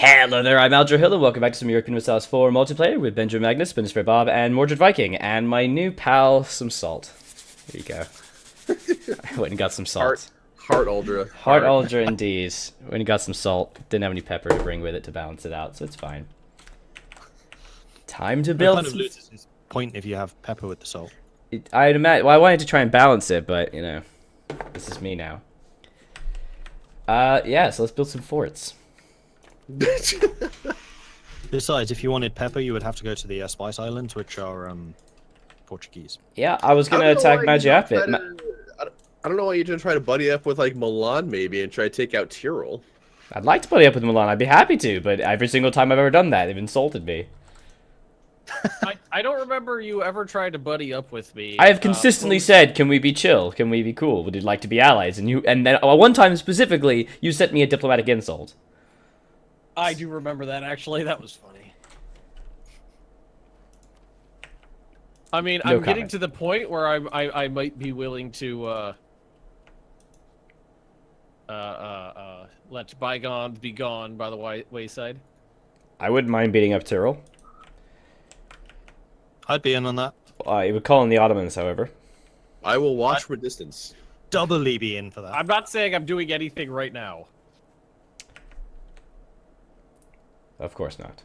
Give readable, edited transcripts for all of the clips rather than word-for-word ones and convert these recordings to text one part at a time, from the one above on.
Hello there, I'm Alger Hill, and welcome back to some Europa Universalis 4 multiplayer with Benjamin Magnus, Bundeswehr Bob, and Mordred Viking, and my new pal, some salt. There you go. I went and got some salt. Heart Uldra. Heart Uldra indeed. Went and got some salt. Didn't have any pepper to bring with it to balance it out, so it's fine. Time to build. It kind of loses its point if you have pepper with the salt. I'd imagine. Well, I wanted to try and balance it, but you know, this is me now. Yeah. So let's build some forts. Besides, if you wanted pepper, you would have to go to the Spice Islands, which are Portuguese. Yeah, I was gonna attack Magiapit. I don't know why you didn't try to buddy up with like Milan maybe and try to take out Tyrol. I'd like to buddy up with Milan. I'd be happy to, but every single time I've ever done that, they've insulted me. I don't remember you ever trying to buddy up with me. I have consistently said, "Can we be chill? Can we be cool? Would you like to be allies?" And then one time specifically, you sent me a diplomatic insult. I do remember that, actually. That was funny. I mean, No I'm getting comment. to the point where I might be willing to let bygones be gone by the wayside. I wouldn't mind beating up Tyrol. I'd be in on that. It would call in the Ottomans, however. I will watch from a distance. Doubly be in for that. I'm not saying I'm doing anything right now. Of course not.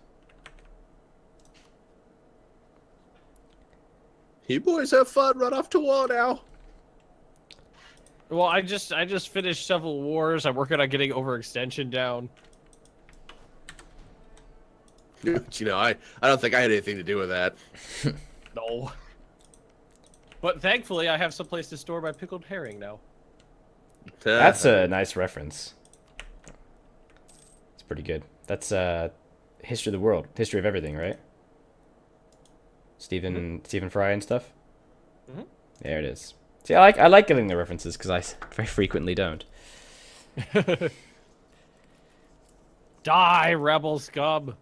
You boys have fun. Run off to war now. Well, I just finished several wars. I'm working on getting overextension down. You know, I don't think I had anything to do with that. No. But thankfully, I have someplace to store my pickled herring now. That's a nice reference. It's pretty good. That's history of the world, history of everything, right? Stephen Fry and stuff. Mm-hmm. There it is. See, I like getting the references because I very frequently don't. Die, rebel scum!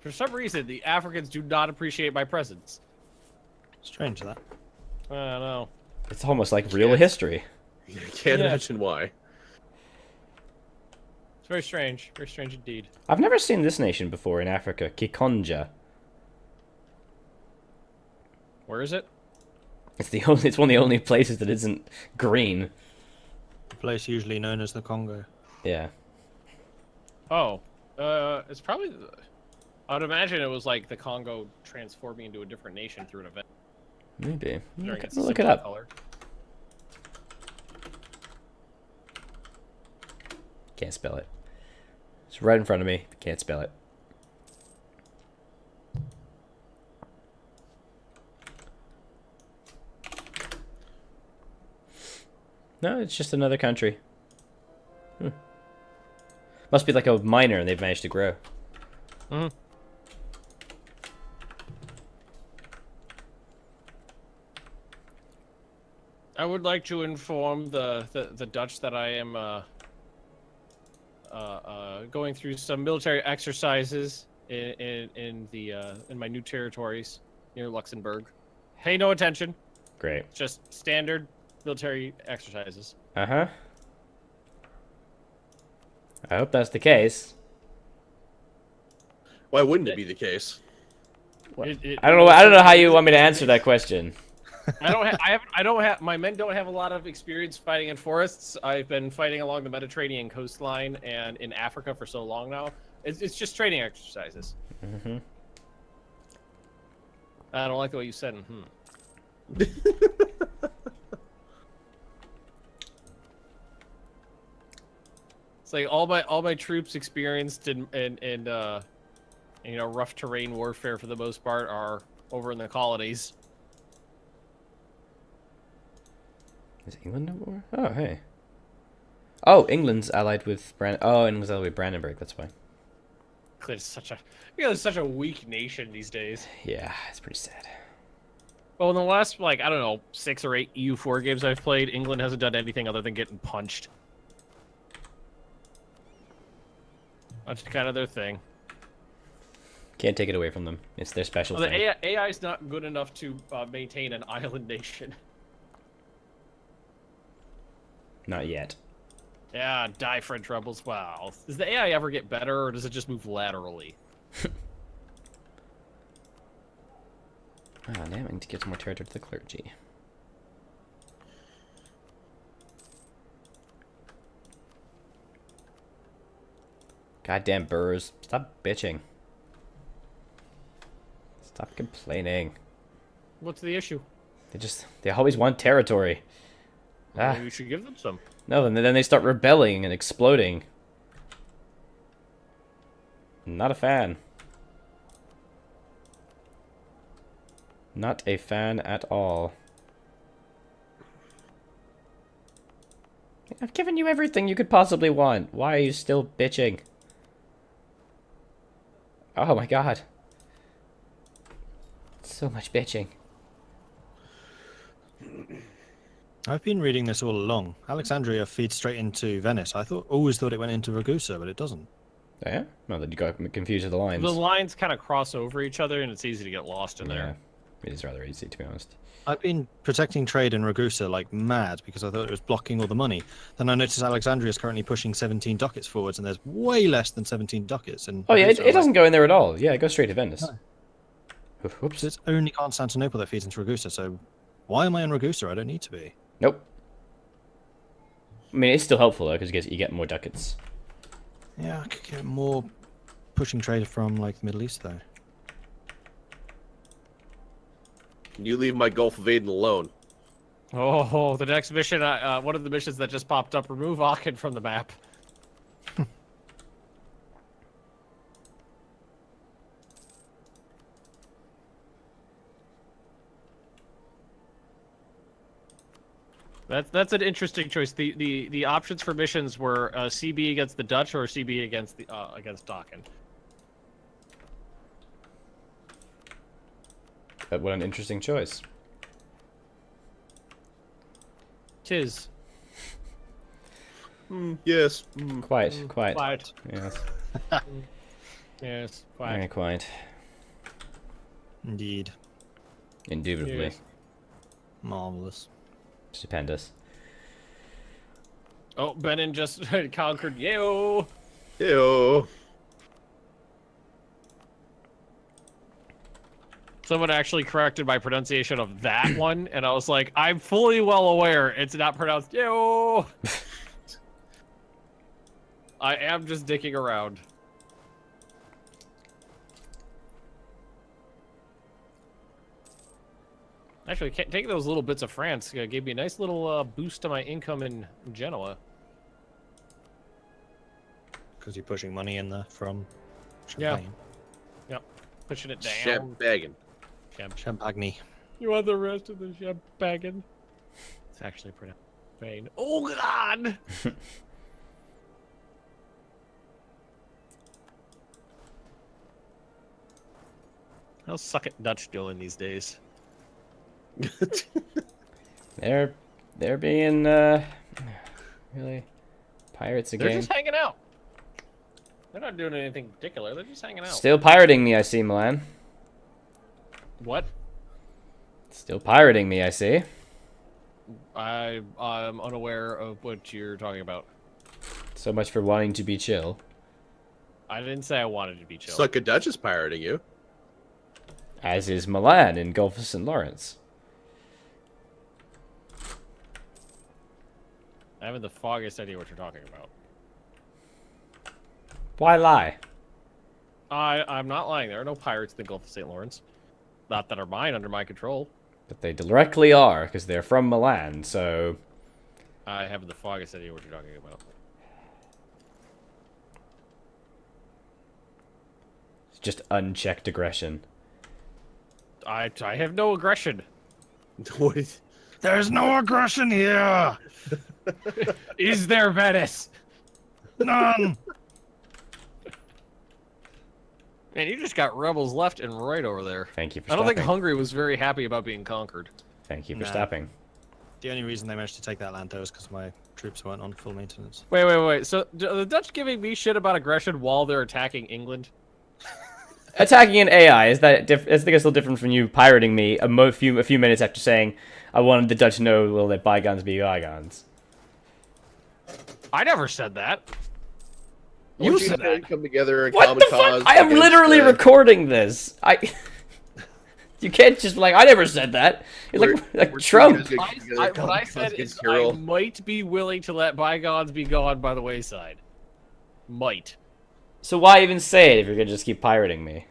For some reason, the Africans do not appreciate my presence. Strange that. I don't know. It's almost like real history. I can't Yeah. imagine why. It's very strange. Very strange indeed. I've never seen this nation before in Africa, Kikonja. Where is it? It's one of the only places that isn't green. The place usually known as the Congo. Yeah. Oh. It's probably... I would imagine it was like the Congo transforming into a different nation through an event. Maybe. during its Look it similar up. color. Can't spell it. It's right in front of me. Can't spell it. No, it's just another country. Must be like a minor and they've managed to grow. Mm-hmm. I would like to inform the Dutch that I am going through some military exercises in my new territories near Luxembourg. Pay no attention. Great. Just standard military exercises. Uh-huh. I hope that's the case. Why wouldn't it be the case? I don't know. I don't know how you want me to answer that question. My men don't have a lot of experience fighting in forests. I've been fighting along the Mediterranean coastline and in Africa for so long now. It's just training exercises. Mm-hmm. I don't like the way you said It's like all my troops experienced in you know, rough terrain warfare for the most part are over in the colonies. Is England no more? Oh, hey. Oh, England's allied with England's allied with Brandenburg. That's why. It's such a weak nation these days. Yeah, it's pretty sad. Well, in the last, like, I don't know, 6 or 8 EU4 games I've played, England hasn't done anything other than getting punched. That's kind of their thing. Can't take it away from them. It's their special Well, thing. the AI is not good enough to maintain an island nation. Not yet. Yeah, die French rebels. Wow. Does the AI ever get better, or does it just move laterally? Oh, damn, I need to give some more territory to the clergy. Goddamn burrs. Stop bitching. Stop complaining. What's the issue? They always want territory. Ah. Maybe we should give them some. No, and then they start rebelling and exploding. Not a fan. Not a fan at all. I've given you everything you could possibly want. Why are you still bitching? Oh my god. So much bitching. I've been reading this all along. Alexandria feeds straight into Venice. I always thought it went into Ragusa, but it doesn't. Oh, yeah? No, that you got confused with the lines. The lines kind of cross over each other, and it's easy to get lost in there. It is rather easy, to be honest. I've been protecting trade in Ragusa like mad because I thought it was blocking all the money. Then I noticed Alexandria is currently pushing 17 ducats forwards, and there's way less than 17 ducats. And oh yeah, it doesn't go in there at all. Yeah, it goes straight to Venice. No. Whoops. So it's only Constantinople that feeds into Ragusa, so why am I in Ragusa? I don't need to be. Nope. I mean, it's still helpful, though, because you get more ducats. Yeah, I could get more pushing trade from, like, the Middle East, though. You leave my Gulf of Aden alone. Oh, the next mission, one of the missions that just popped up, remove Aachen from the map. That's an interesting choice. The options for missions were CB against the Dutch or CB against Aachen. What an interesting choice. Tis. Yes. Quite. Quiet. Yes. Yes, Very quiet. quiet. Indeed. Indubitably. Yes. Marvelous. Stupendous. Oh, Benin just conquered Yeo. Ew. Someone actually corrected my pronunciation of that one, and I was like, I'm fully well aware it's not pronounced Yeo. I am just dicking around. Actually, taking those little bits of France gave me a nice little boost to my income in Genoa. Because you're pushing money in there from Yeah. Champagne. Yep, pushing it down. Champagne. Champagne. You want the rest of the champagne? It's actually pretty pain. Oh God! How's Suck It Dutch doing these days? They're being really pirates They're again. just hanging out. They're not doing anything particular. They're just hanging out. Still pirating me, I see, Milan. What? Still pirating me, I see. I'm unaware of what you're talking about. So much for wanting to be chill. I didn't say I wanted to be chill. Suck a Dutch is pirating you. As is Milan in Gulf of St. Lawrence. I haven't the foggiest idea what you're talking about. Why lie? I'm not lying. There are no pirates in the Gulf of St. Lawrence. Not that are mine under my control. But they directly are, because they're from Milan, so... I haven't the foggiest idea what you're talking about. It's just unchecked aggression. I have no aggression. What is... There's no aggression here! Is there Venice? None! Man, you just got rebels left and right over there. Thank you for I don't stopping. think Hungary was very happy about being conquered. Thank you for Nah. stopping. The only reason they managed to take that land, though, is because my troops weren't on full maintenance. Wait. So are the Dutch giving me shit about aggression while they're attacking England? Attacking an AI, is that I think it's still different from you pirating me a few minutes after saying I wanted the Dutch to know, will let bygones be bygones. I never said that. You You said said that. come together and What common the cause. fuck? I am against, literally recording this. You can't just be like, I never said that. It's like we're Trump. two guys getting together, What common I cause said against is Hero. I might be willing to let bygones be gone by the wayside. Might. So why even say it if you're gonna just keep pirating me?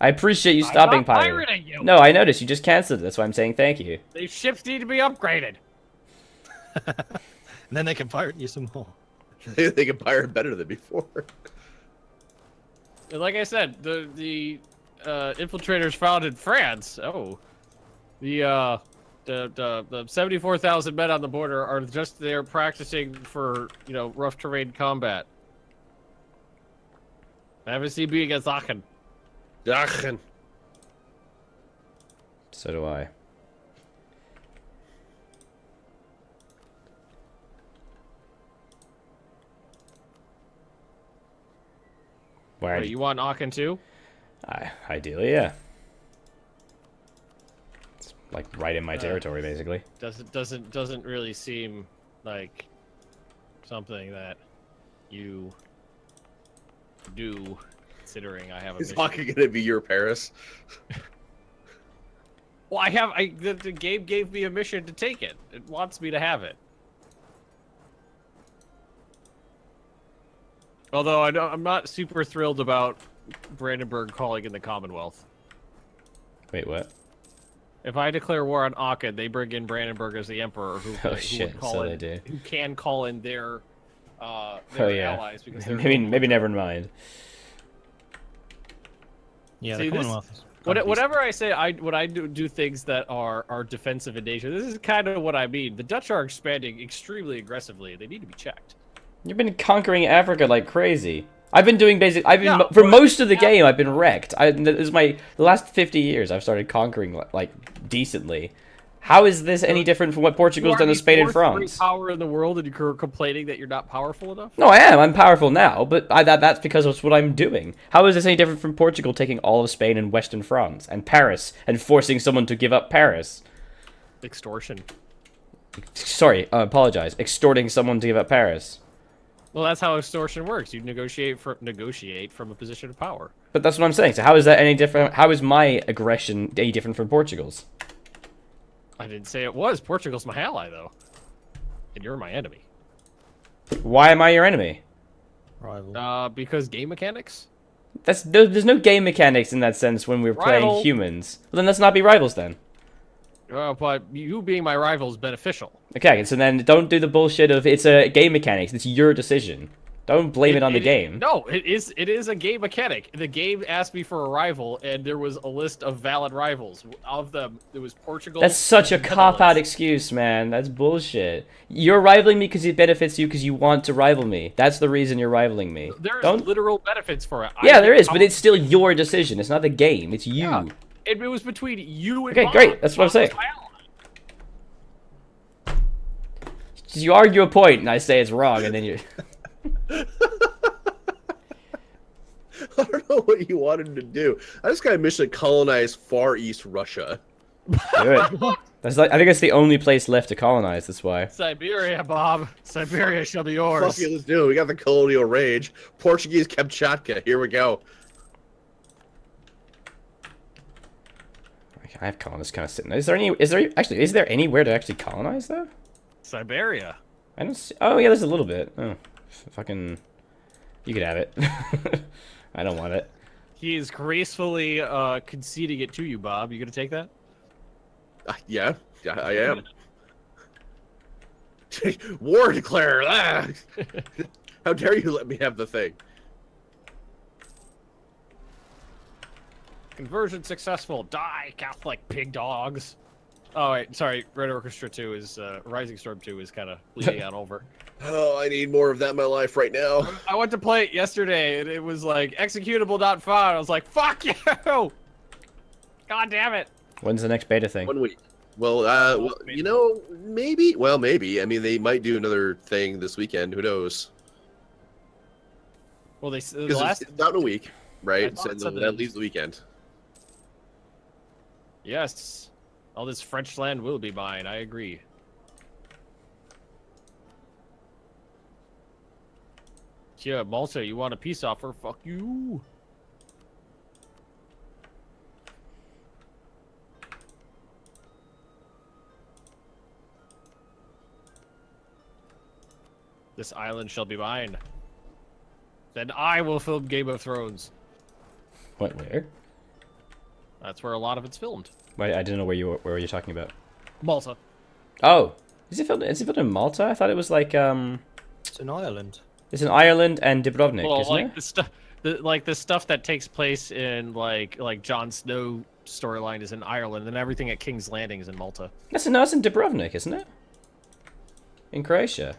I appreciate you stopping I'm not pirating. pirating you. No, I noticed. You just canceled it. That's why I'm saying thank you. These ships need to be upgraded. And then they can pirate you some more. They can pirate better than before. And like I said, the infiltrators found in France. Oh, the 74,000 men on the border are just there practicing for rough terrain combat. I haven't seen me against Aachen. Aachen. So do I. Where? Wait, you want Aachen too? Ideally, yeah. It's like right in my territory, basically. Doesn't really seem like something that you do, considering I have a Is mission. Aachen gonna be your Paris? Well, the game gave me a mission to take it. It wants me to have it. Although I'm not super thrilled about Brandenburg calling in the Commonwealth. Wait, what? If I declare war on Aachen, they bring in Brandenburg as the emperor, who Shit, would call so in, they do. who can call in their Yeah. allies because they're Maybe never mind. Yeah, See, the this- Commonwealth. is kind of Whatever I say, when I do things that are defensive in nature, this is kind of what I mean. The Dutch are expanding extremely aggressively. They need to be checked. You've been conquering Africa like crazy. I've been doing for but- most of the game. I've been wrecked. This is the last 50 years. I've started conquering like decently. How is this any different from what Portugal's done to Spain and France? Power in the world, and you're complaining that you're not powerful enough. No, I am. I'm powerful now, but that's because of what I'm doing. How is this any different from Portugal taking all of Spain and Western France and Paris and forcing someone to give up Paris? Extortion. Sorry, I apologize. Extorting someone to give up Paris. Well, that's how extortion works. You negotiate from a position of power. But that's what I'm saying. So how is that any different? How is my aggression any different from Portugal's? I didn't say it was. Portugal's my ally, though, and you're my enemy. Why am I your enemy? rival. Because game mechanics. There's no game mechanics in that sense when we're playing Rival. humans. Well, then let's not be rivals then. But you being my rival is beneficial. Okay, so then don't do the bullshit of it's a game mechanics. It's your decision. Don't blame it on the game. No, it is a game mechanic. The game asked me for a rival, and there was a list of valid rivals. Of them, there was Portugal. That's such a and cop-out Netherlands. excuse, man. That's bullshit. You're rivaling me because it benefits you because you want to rival me. That's the reason you're rivaling me. There's Don't. literal benefits for it. Yeah, there is, but it's still your decision. It's not the game. It's you. Yeah. It was between you and Okay, Bob. great. That's what I'm Bob saying. was my ally. You argue a point, and I say it's wrong, and then you. I don't know what you wanted to do. I just got a mission to colonize Far East Russia. Do it. That's like, I think it's the only place left to colonize. That's why. Siberia, Bob. Siberia shall be Fuck yours. it, let's do it. We got the colonial rage. Portuguese Kamchatka. Here we go. I have colonists kind of sitting. Is there anywhere to actually colonize though? Siberia. I don't see. Oh yeah, there's a little bit. Oh, fucking. You could have it. I don't want it. He is gracefully conceding it to you, Bob. You gonna take that? Yeah, I am. War declared. Ah! How dare you let me have the thing? Conversion successful. Die, Catholic pig dogs. Oh wait, sorry. Red Orchestra 2 is Rising Storm 2 is kind of bleeding out over. Oh, I need more of that in my life right now. I went to play it yesterday and it was like executable not found. I was like, fuck you! God damn it! When's the next beta thing? 1 week. Well, you know, maybe. Well, maybe. I mean, they might do another thing this weekend. Who knows? Well, the Because last it's out in a week, I right? thought So it said that that- leaves the weekend. yes, all this French land will be mine. I agree. Yeah, Malta, you want a peace offer? Fuck you. This island shall be mine. Then I will film Game of Thrones. What? Where? That's where a lot of it's filmed. Wait, I didn't know where you're talking about. Malta. Oh, is it filmed? Is it filmed in Malta? I thought it was like It's in Ireland. It's in Ireland and Dubrovnik, Well, isn't like it? the stuff that takes place in like Jon Snow storyline is in Ireland, and everything at King's Landing is in Malta. It's in Dubrovnik, isn't it? In Croatia.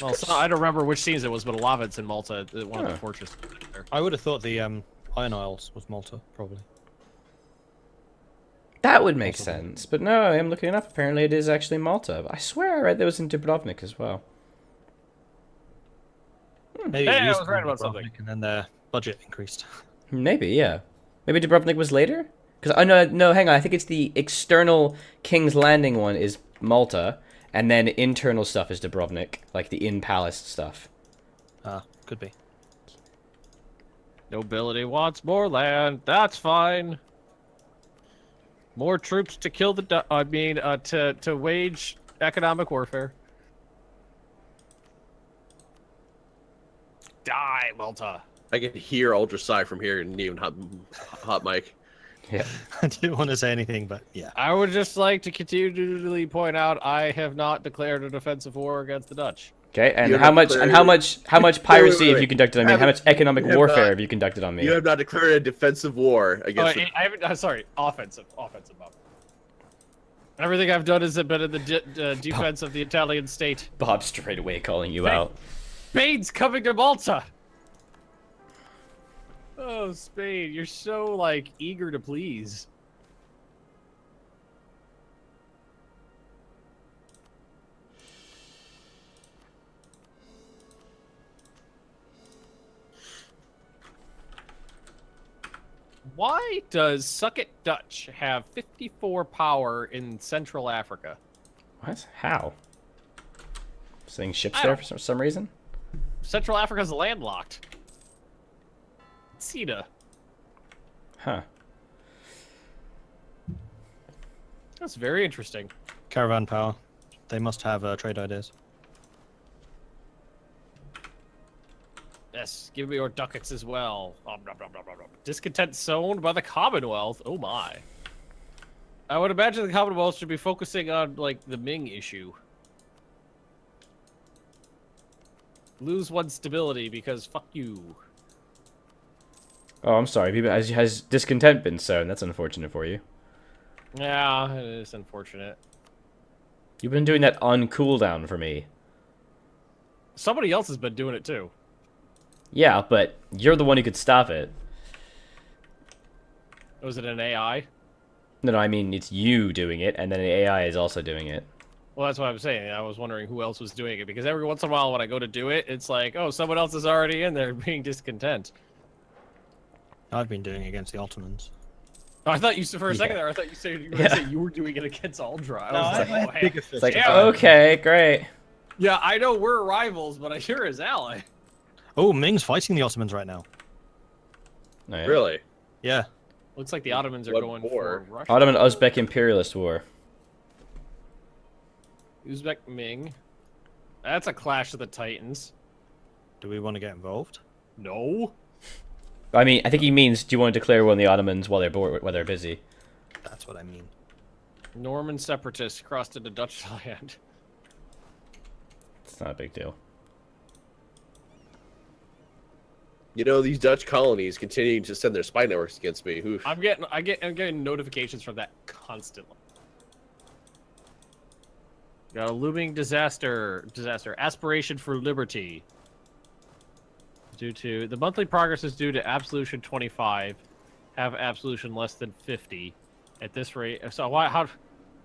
Well, I don't remember which scenes it was, but a lot of it's in Malta. One of the fortresses. There. I would have thought the Iron Isles was Malta, probably. That would make sense, but no, I'm looking it up. Apparently, it is actually Malta. I swear I read that was in Dubrovnik as well. Maybe Hey, it I used was to be right about Dubrovnik, something. And then their budget increased. Maybe, yeah. Maybe Dubrovnik was later? Because no, hang on. I think it's the external King's Landing one is Malta, and then internal stuff is Dubrovnik, like the in-palace stuff. Ah, could be. Nobility wants more land. That's fine. More troops to kill the. To wage economic warfare. Die, Malta. I can hear Ultra Sigh from here and even hot mic. Yeah. I didn't want to say anything, but yeah. I would just like to continually point out I have not declared a defensive war against the Dutch. Okay, and You how have much declared- how much piracy have wait. you conducted on me? And how much economic You have warfare not- have you conducted on me? You have not declared a defensive war Oh, against. I haven't. Sorry, offensive. Bob. Everything I've done has been in the defense of the Italian state. Bob straight away calling you Hey. out. Spain's coming to Malta. Oh, Spain, you're so like eager to please. Why does Suck It Dutch have 54 power in Central Africa? What? How? Sending ships I there don't- for some reason? Central Africa's landlocked. CETA. Huh. That's very interesting. Caravan power. They must have trade ideas. Yes, give me your ducats as well. Discontent sown by the Commonwealth. Oh my. I would imagine the Commonwealth should be focusing on, like, the Ming issue. Lose one stability because fuck you. Oh, I'm sorry. Has discontent been sown? That's unfortunate for you. Yeah, it is unfortunate. You've been doing that on cooldown for me. Somebody else has been doing it too. Yeah, but you're the one who could stop it. Was it an AI? No, I mean, it's you doing it, and then the AI is also doing it. Well, that's what I'm saying. I was wondering who else was doing it, because every once in a while when I go to do it, it's like, oh, someone else is already in there being discontent. I've been doing it against the Ottomans. Oh, I thought you said for a second there. I thought you said you were gonna say you were doing it against Aldra. I was like, oh, hey. It's like, Yeah. okay, great. Yeah, I know we're rivals, but you're his ally. Oh, Ming's fighting the Ottomans right now. Oh, yeah. Really? Yeah. Looks like the Ottomans are What going war? for Russia. Ottoman-Uzbek imperialist war. Uzbek Ming. That's a clash of the Titans. Do we want to get involved? No. I mean, I think he means, do you want to declare one of the Ottomans while they're bored, while they're busy? That's what I mean. Norman separatists crossed into Dutch land. It's not a big deal. You know, these Dutch colonies continuing to send their spy networks against me. Oof. I'm getting notifications from that constantly. Got a looming disaster. Aspiration for liberty. Due to the monthly progress is due to absolution 25, have absolution less than 50. At this rate, so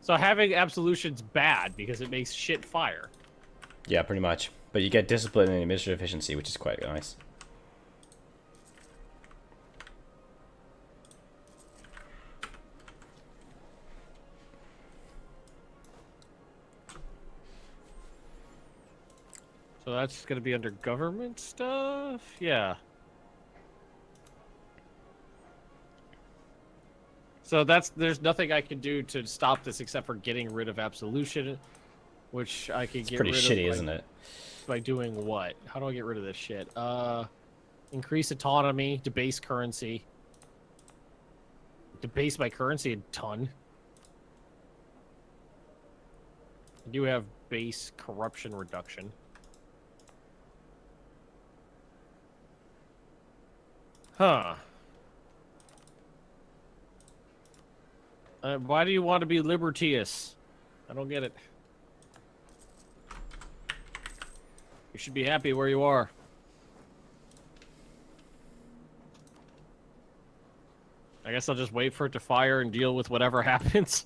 so having absolution's bad because it makes shit fire. Yeah, pretty much. But you get discipline and administrative efficiency, which is quite nice. So So that's going to be under government stuff? Yeah. So there's nothing I can do to stop this except for getting rid of absolution, which I can get rid of. It's pretty shitty, isn't it? By doing what? How do I get rid of this shit? Increase autonomy, debase currency. Debase my currency a ton. I do have base corruption reduction. Huh. Why do you want to be libertious? I don't get it. You should be happy where you are. I guess I'll just wait for it to fire and deal with whatever happens.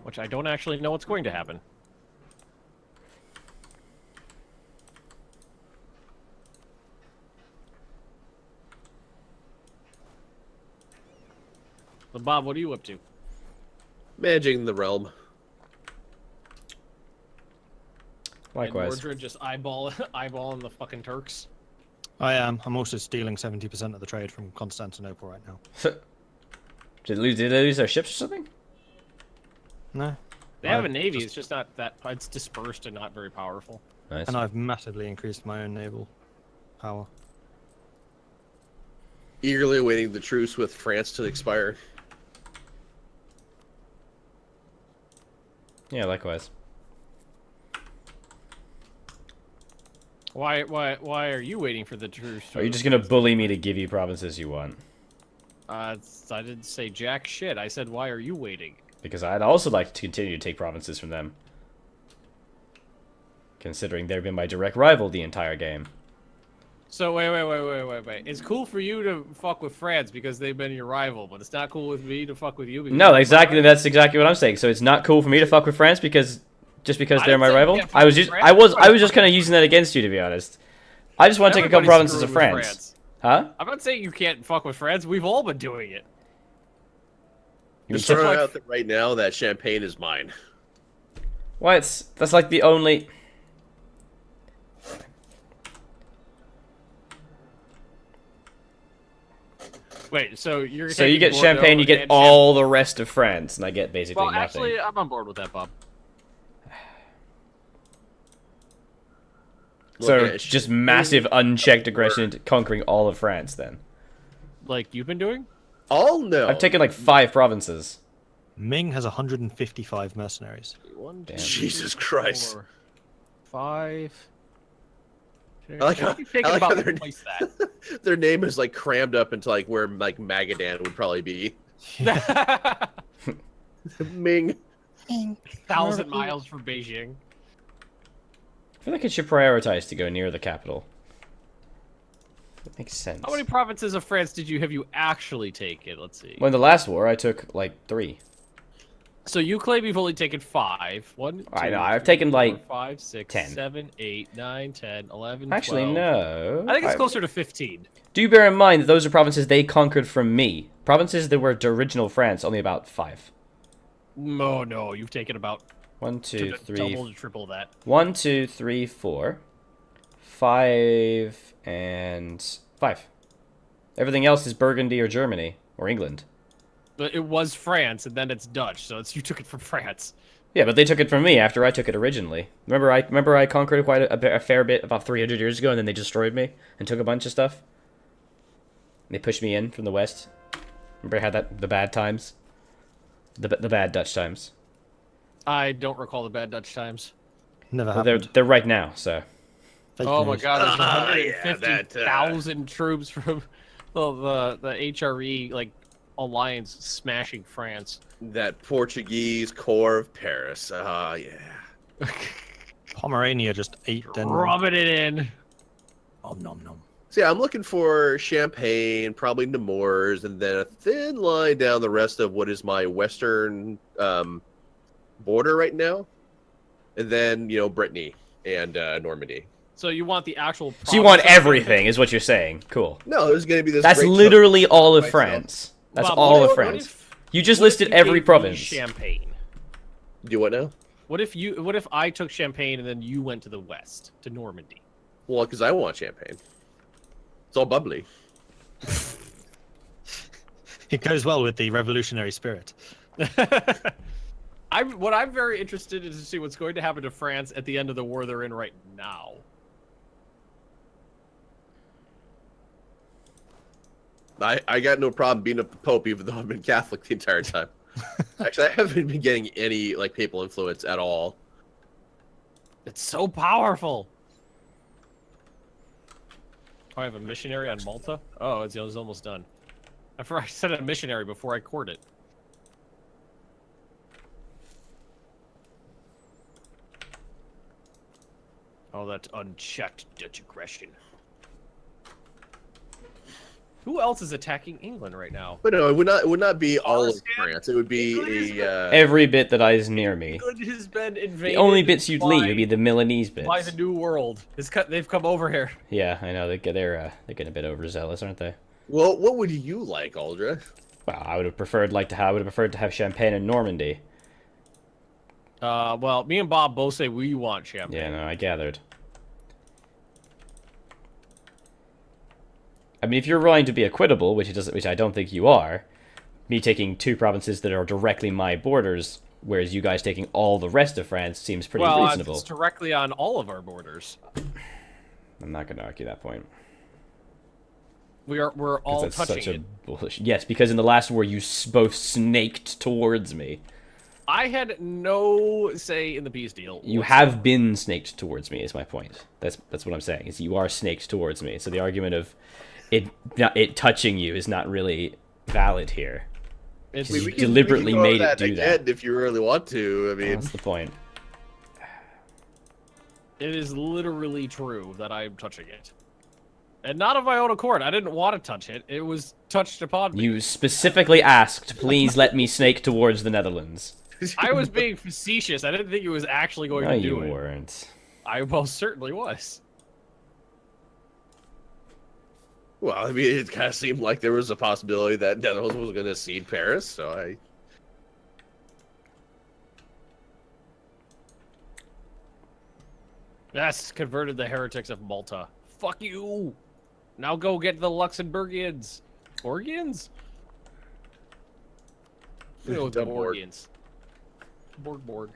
Which I don't actually know what's going to happen. But Bob, what are you up to? Managing the realm. Likewise. And Mordred just eyeballing the fucking Turks. I am. I'm also stealing 70% of the trade from Constantinople right now. Did they lose their ships or something? No. They have a navy. It's just not that. It's dispersed and not very powerful. Nice. And I've massively increased my own naval power. Eagerly awaiting the truce with France to expire. Yeah, likewise. Why are you waiting for the truce? Are you just gonna bully me to give you provinces you want? I didn't say jack shit. I said, why are you waiting? Because I'd also like to continue to take provinces from them. Considering they've been my direct rival the entire game. So wait. It's cool for you to fuck with France because they've been your rival, but it's not cool with me to fuck with you. Because No, exactly. That's exactly what I'm saying. So it's not cool for me to fuck with France because they're my rival. I was just kind of using that against you, to be honest. I just want to take a couple provinces of France. Huh? I'm not saying you can't fuck with France. We've all been doing it. Just throwing out there right now that Champagne is mine. What? That's like the only. Wait, so you're So you get Bordeaux Champagne, you get and all the rest of France, and I get basically Well, nothing. actually, I'm on board with that, Bob. So Look at it. just massive unchecked aggression into conquering all of France then. Like you've been doing? Oh no. I've taken like 5 provinces. Ming has 155 mercenaries. 1, 2, Damn. Jesus Christ. 4, 5. I like how, You've taken I like how about their, twice that. their name is like crammed up into like where like Magadan would probably be. Ming. 1,000 miles from Beijing. I feel like it should prioritize to go near the capital. That makes sense. How many provinces of France have you actually taken? Let's see. Well, in the last war, I took like 3. So you claim you've only taken 5. 1, 2, I know, I've 3, taken, 4, like, 5, 6, 10. 7, 8, 9, 10, 11, Actually, 12. no. I think it's closer to 15. Do bear in mind that those are provinces they conquered from me. Provinces that were original France, only about 5. No, you've taken about 1, 2, 3. double to triple that. 1, 2, 3, 4, 5, and 5. Everything else is Burgundy or Germany or England. But it was France, and then it's Dutch, so you took it from France. Yeah, but they took it from me after I took it originally. Remember I conquered quite a fair bit about 300 years ago, and then they destroyed me and took a bunch of stuff. And they pushed me in from the west. Remember I had the bad times, the bad Dutch times. I don't recall the bad Dutch times. Never Well, happened. they're right now, so. Fake Oh my news. god, there's Yeah, 150,000 troops from the HRE like alliance smashing France. That Portuguese core of Paris. Ah, yeah. Pomerania just ate Denmark. Rubbing it in. Om nom nom. So yeah, I'm looking for Champagne, probably Nemours, and then a thin line down the rest of what is my western border right now. And then, Brittany and Normandy. So you want the actual So you want province of- everything, is what you're saying. Cool. No, there's going to be this. That's great literally all of myself. France. That's Bob, all what of if- France. what if- You just what if listed you every gave me province. Champagne. Do what now? What if I took Champagne and then you went to the west to Normandy? Well, because I want champagne. It's all bubbly. It goes well with the revolutionary spirit. What I'm very interested in is to see what's going to happen to France at the end of the war they're in right now. I got no problem being a pope, even though I've been Catholic the entire time. Actually, I haven't been getting any like papal influence at all. It's so powerful. Oh, I have a missionary on Malta. Oh, it's almost done. I said a missionary before I court it. Oh, that's unchecked Dutch aggression. Who else is attacking England right now? But no, it would not be all of Honestly, France. It would be a Every bit that is near me. England has been invaded. The only bits you'd by- leave would be the Milanese bits. by the New World. They've come over here. Yeah, I know they're getting a bit overzealous, aren't they? Well, what would you like, Aldra? Well, I would have preferred to have Champagne in Normandy. Well, me and Bob both say we want Champagne. Yeah, no, I gathered. I mean, if you're willing to be equitable, which I don't think you are, me taking 2 provinces that are directly my borders, whereas you guys taking all the rest of France seems pretty reasonable. It's directly on all of our borders. I'm not going to argue that point. We're 'Cause all that's touching such a it. bullshit. Yes, because in the last war you both snaked towards me. I had no say in the peace deal. You have been snaked towards me, is my point. That's what I'm saying. Is you are snaked towards me. So the argument of it touching you is not really valid here. It's, You deliberately made it do that. again if you really want to. I mean, That's the point. it is literally true that I'm touching it. And not of my own accord. I didn't want to touch it. It was touched upon me. You specifically asked, please let me snake towards the Netherlands. I was being facetious. I didn't think it was actually going No, to you do it. weren't. I most certainly was. well, I mean, it kind of seemed like there was a possibility that Netherlands was going to cede Paris, so I. Yes, converted the heretics of Malta. Fuck you! Now go get the Luxembourgians. Borgians? No, the Dumb Borg. Borgians. Borg.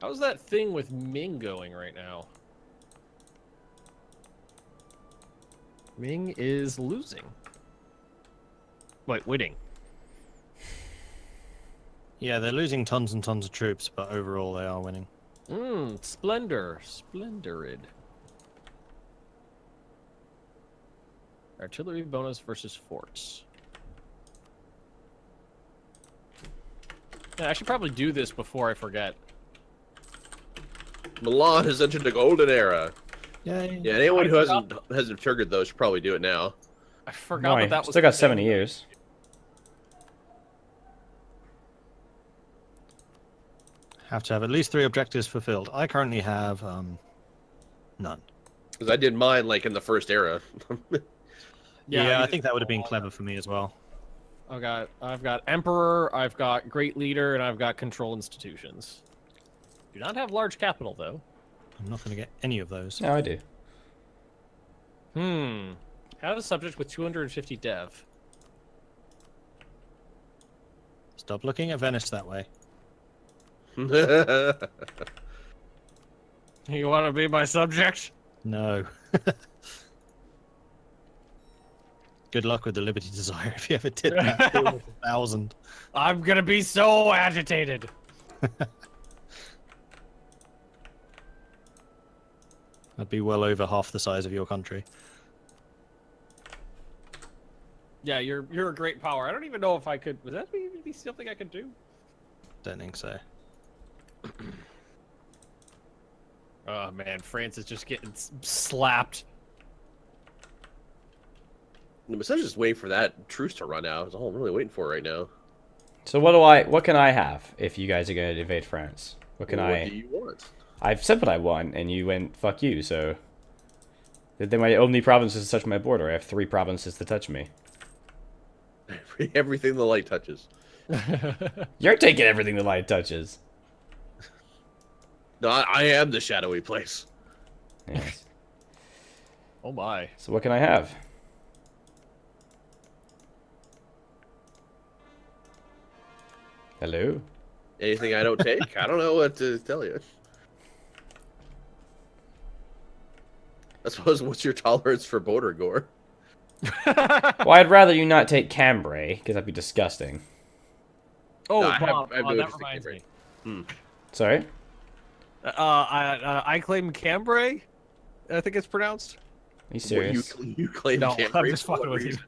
How's that thing with Ming going right now? Ming is losing. Wait, winning. Yeah, they're losing tons and tons of troops, but overall they are winning. Splendor. Splendorid. Artillery bonus versus forts. Yeah, I should probably do this before I forget. Milan has entered the golden era. Yay. Yeah, anyone who I hasn't triggered those should probably do it now. I forgot Why? that was Still the got 70 thing. years. Have to have at least 3 objectives fulfilled. I currently have none. Because I did mine like in the first era. Yeah, you I think that would have been did clever for me as well. I've got Emperor, I've got Great Leader, and I've got Control Institutions. Do not have large capital though. I'm not going to get any of those. No, I do. Have a subject with 250 dev. Stop looking at Venice that way. You want to be my subject? No. Good luck with the Liberty Desire if you ever did that. It was 1,000. I'm gonna be so agitated. That'd be well over half the size of your country. Yeah, you're a great power. I don't even know if I could. Would that even be something I could do? Don't think so. Oh man, France is just getting slapped. Besides just waiting for that truce to run out. That's all I'm really waiting for right now. So what can I have if you guys are going to invade France? What do you want? I've said what I want, and you went, fuck you, so... They're my only provinces to touch my border. I have 3 provinces to touch me. Everything the light touches. You're taking everything the light touches. No, I am the shadowy place. Yes. Oh my. So what can I have? Hello? Anything I don't take, I don't know what to tell you. I suppose, what's your tolerance for border gore? Well, I'd rather you not take cambrai, because that'd be disgusting. Oh, No, I have Bob, no that interest in reminds cambrai. me. Sorry? I claim cambrai. I think it's pronounced. Are you serious? You claim No, cambrai I'm just for fucking what with you. reason?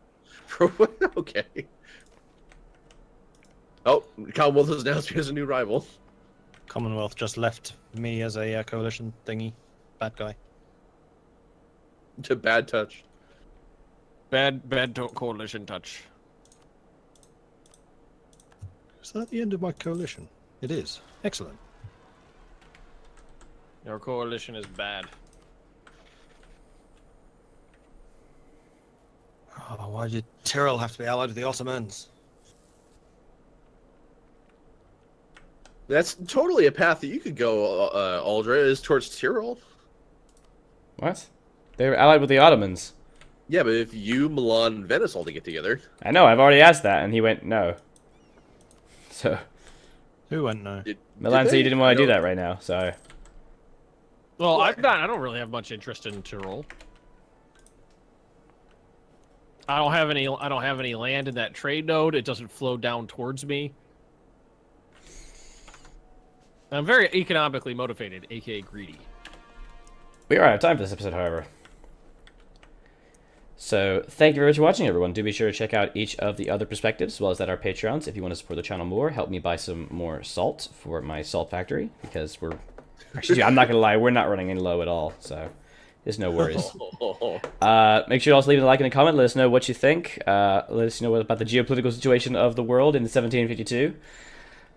For what? Okay. Oh, Commonwealth has announced me as a new rival. Commonwealth just left me as a coalition thingy. Bad guy. To bad touch. Bad coalition touch. Is that the end of my coalition? It is. Excellent. Your coalition is bad. Oh, why did Tyrrell have to be allied with the Ottomans? That's totally a path that you could go, Aldra, is towards Tyrrell. What? They were allied with the Ottomans. Yeah, but if you, Milan, and Venice all to get together. I know, I've already asked that, and he went, no. So, Who went no? Milan said he they? didn't want I to do don't- that right now, so... Well, I don't really have much interest in Tyrol. I don't have any land in that trade node. It doesn't flow down towards me. I'm very economically motivated, aka greedy. We are out of time for this episode, however. So, thank you very much for watching, everyone. Do be sure to check out each of the other perspectives, as well as at our Patreons, if you want to support the channel more. Help me buy some more salt for my salt factory, because we're... Actually, I'm not going to lie, we're not running in low at all, so there's no worries. Make sure to also leave a like and a comment. Let us know what you think. Let us know about the geopolitical situation of the world in 1752.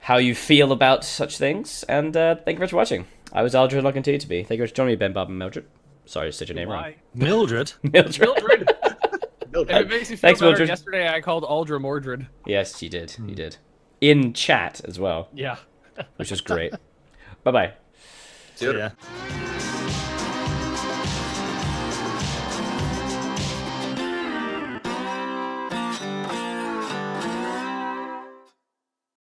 How you feel about such things. And thank you very much for watching. I was Aldrin, and I'll continue to be. Thank you very much for joining me, Ben, Bob, and Mildred. Sorry to say your name wrong. Bye. Mildred? Mildred. Mildred. If it makes you feel Thanks, better, Mildred. yesterday I called Aldra Mordred. Yes, you did. You did. In chat as well, Yeah. which is great. Bye-bye. See you later. Yeah.